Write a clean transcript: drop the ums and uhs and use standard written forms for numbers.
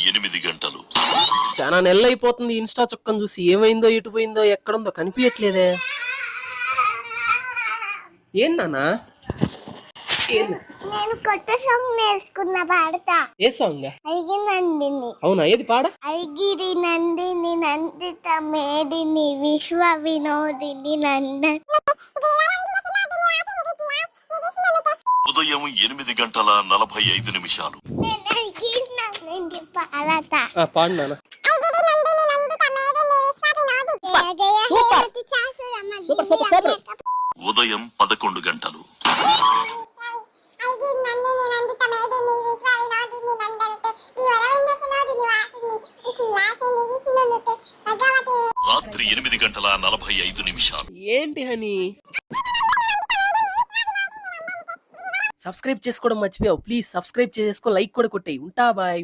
8 గంటలు. చాలా నెలలు అయిపోతుంది ఇన్స్టా చుక్కను చూసి. ఏమైందో ఎటు పోయిందో ఎక్కడుందో కనిపించట్లేదే. ఏం నాన్నా? నేను కొత్త సాంగ్ నేర్చుకున్నా, పాడతా. ఏ సాంగ్? అడిగి నందిని. అవునా, ఏది పాడ? అడిగిరి నందిని నందిత మేదిని విశ్వ వినోదిని నందన్. ఉదయం 8 గంటల 45 నిమిషాలు. నేను అడిగిరి నందిని పాడతా. పాడు నాన్న. ఉదయం 11 గంటలు. రాత్రి 8 గంటల 45 నిమిషాలు. ఏంటి హనీ? సబ్స్క్రైబ్ చేసుకోవడం మర్చిపోయావు. ప్లీజ్ సబ్స్క్రైబ్ చేసుకో, లైక్ కూడా కొట్టేయి. ఉంటా బాయ్.